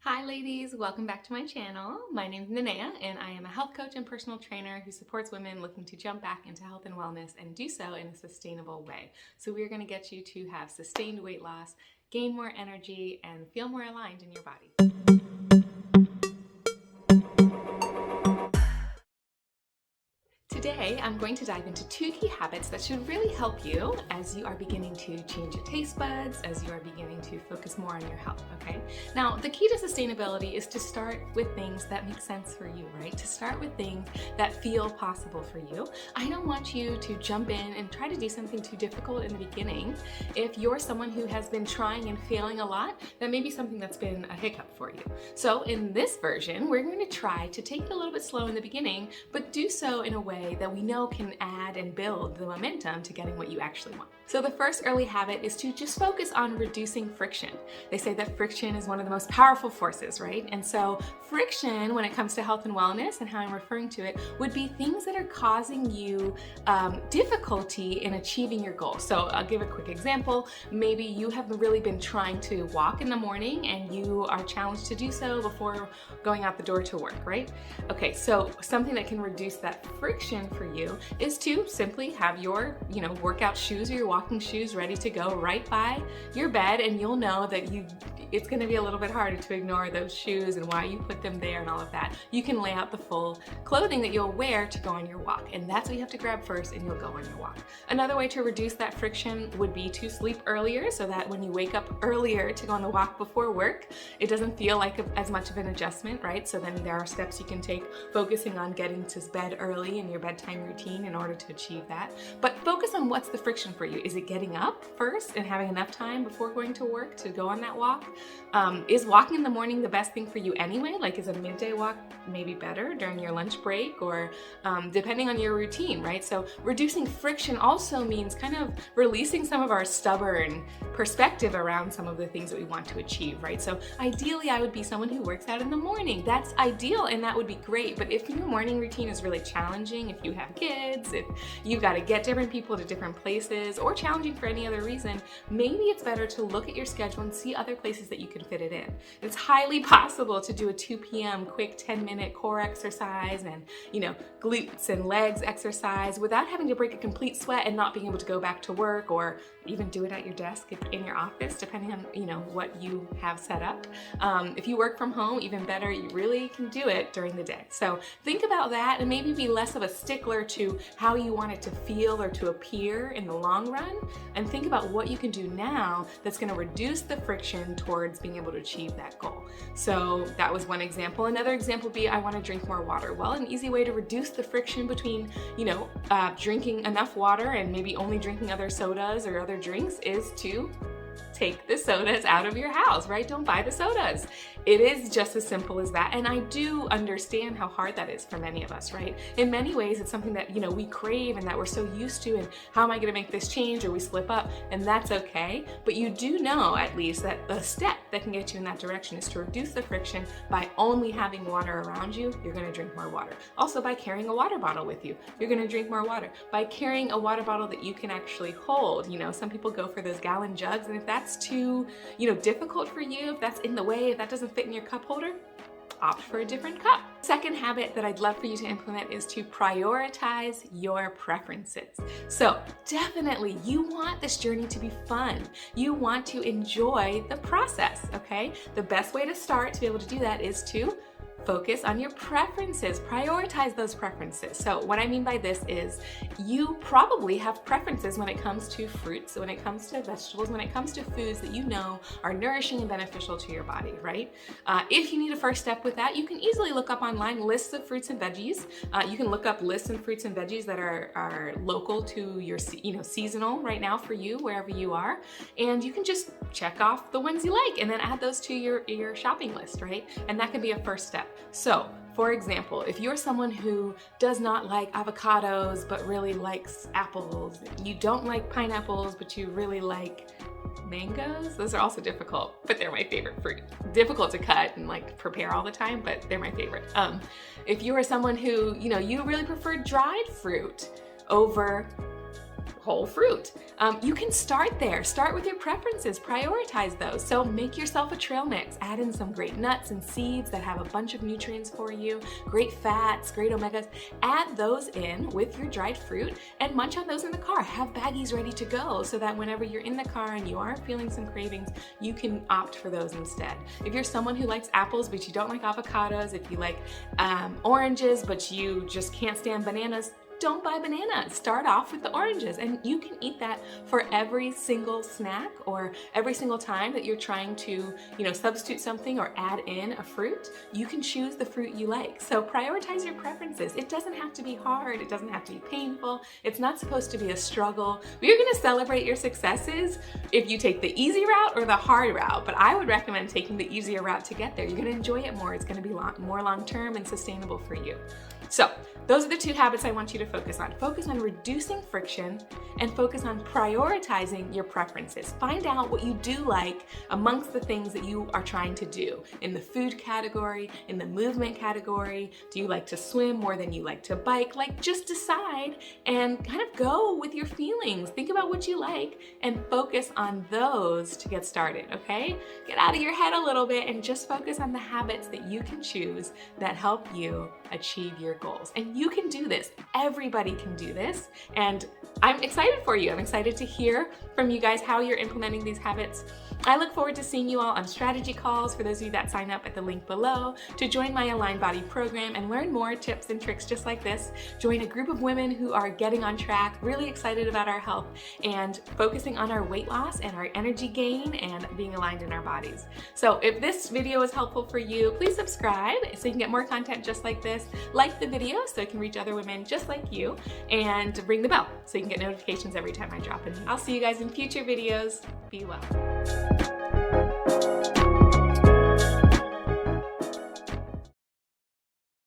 Hi ladies, welcome back to my channel. My name is Nanea and I am a health coach and personal trainer who supports women looking to jump back into health and wellness and do so in a sustainable way. So we're going to get you to have sustained weight loss, gain more energy, and feel more aligned in your body. Today, I'm going to dive into 2 key habits that should really help you as you are beginning to change your taste buds, as you are beginning to focus more on your health, okay? Now, the key to sustainability is to start with things that make sense for you, right? To start with things that feel possible for you. I don't want you to jump in and try to do something too difficult in the beginning. If you're someone who has been trying and failing a lot, that may be something that's been a hiccup for you. So in this version, we're going to try to take it a little bit slow in the beginning, but do so in a way that we know can add and build the momentum to getting what you actually want. So the first early habit is to just focus on reducing friction. They say that friction is one of the most powerful forces, right? And so friction, when it comes to health and wellness and how I'm referring to it, would be things that are causing you difficulty in achieving your goal. So I'll give a quick example. Maybe you have really been trying to walk in the morning and you are challenged to do so before going out the door to work, right? Okay, so something that can reduce that friction for you is to simply have your, workout shoes or your walking shoes ready to go right by your bed, and you'll know that it's going to be a little bit harder to ignore those shoes and why you put them there and all of that. You can lay out the full clothing that you'll wear to go on your walk, and that's what you have to grab first and you'll go on your walk. Another way to reduce that friction would be to sleep earlier, so that when you wake up earlier to go on the walk before work, it doesn't feel like as much of an adjustment, right? So then there are steps you can take focusing on getting to bed early in your bedtime routine in order to achieve that. But focus on what's the friction for you. Is it getting up first and having enough time before going to work to go on that walk? Is walking in the morning the best thing for you anyway? Like, is a midday walk maybe better during your lunch break, or depending on your routine, right? So reducing friction also means kind of releasing some of our stubborn perspective around some of the things that we want to achieve, right? So ideally, I would be someone who works out in the morning. That's ideal and that would be great. But if your morning routine is really challenging, if you have kids, if you've got to get different people to different places, or challenging for any other reason, maybe it's better to look at your schedule and see other places that you can fit it in. It's highly possible to do a 2 p.m. quick 10-minute core exercise and, glutes and legs exercise without having to break a complete sweat and not being able to go back to work, or even do it at your desk in your office, depending on, what you have set up. If you work from home, even better, you really can do it during the day. So think about that and maybe be less of a stickler to how you want it to feel or to appear in the long run, and think about what you can do now that's going to reduce the friction towards being able to achieve that goal. So that was one example. Another example would be, I want to drink more water. Well, an easy way to reduce the friction between, drinking enough water and maybe only drinking other sodas or other drinks is to take the sodas out of your house, right? Don't buy the sodas. It is just as simple as that. And I do understand how hard that is for many of us, right? In many ways, it's something that, we crave and that we're so used to, and how am I going to make this change, or we slip up, and that's okay. But you do know at least that the step that can get you in that direction is to reduce the friction by only having water around you. You're going to drink more water. Also, by carrying a water bottle with you, you're going to drink more water. By carrying a water bottle that you can actually hold, some people go for those gallon jugs, and if that's too, difficult for you, if that's in the way, if that doesn't fit in your cup holder, opt for a different cup. Second habit that I'd love for you to implement is to prioritize your preferences. So definitely, you want this journey to be fun. You want to enjoy the process, okay? The best way to start to be able to do that is to focus on your preferences. Prioritize those preferences. So what I mean by this is, you probably have preferences when it comes to fruits, when it comes to vegetables, when it comes to foods that you know are nourishing and beneficial to your body, right? If you need a first step with that, you can easily look up online lists of fruits and veggies. You can look up lists of fruits and veggies that are local to your, seasonal right now for you, wherever you are. And you can just check off the ones you like and then add those to your shopping list, right? And that can be a first step. So, for example, if you're someone who does not like avocados but really likes apples, you don't like pineapples but you really like mangoes, those are also difficult, but they're my favorite fruit. Difficult to cut and prepare all the time, but they're my favorite. If you are someone who, you really prefer dried fruit over whole fruit. You can start there. Start with your preferences. Prioritize those. So make yourself a trail mix. Add in some great nuts and seeds that have a bunch of nutrients for you, great fats, great omegas. Add those in with your dried fruit and munch on those in the car. Have baggies ready to go so that whenever you're in the car and you are feeling some cravings, you can opt for those instead. If you're someone who likes apples but you don't like avocados, if you like oranges but you just can't stand bananas, don't buy bananas. Start off with the oranges, and you can eat that for every single snack or every single time that you're trying to, substitute something or add in a fruit. You can choose the fruit you like. So prioritize your preferences. It doesn't have to be hard. It doesn't have to be painful. It's not supposed to be a struggle. You're going to celebrate your successes if you take the easy route or the hard route, but I would recommend taking the easier route to get there. You're going to enjoy it more. It's going to be more long-term and sustainable for you. So those are the 2 habits I want you to focus on. Focus on reducing friction and focus on prioritizing your preferences. Find out what you do like amongst the things that you are trying to do. In the food category, in the movement category, do you like to swim more than you like to bike? Just decide and kind of go with your feelings. Think about what you like and focus on those to get started, okay? Get out of your head a little bit and just focus on the habits that you can choose that help you achieve your goals. And you can do this. Everybody can do this. And I'm excited for you. I'm excited to hear from you guys how you're implementing these habits. I look forward to seeing you all on strategy calls for those of you that sign up at the link below to join my Align Body program and learn more tips and tricks just like this. Join a group of women who are getting on track, really excited about our health and focusing on our weight loss and our energy gain and being aligned in our bodies. So if this video is helpful for you, please subscribe so you can get more content just like this. Like the video so it can reach other women just like you, and ring the bell so you can get notifications every time I drop a new. I'll see you guys in future videos. Be well.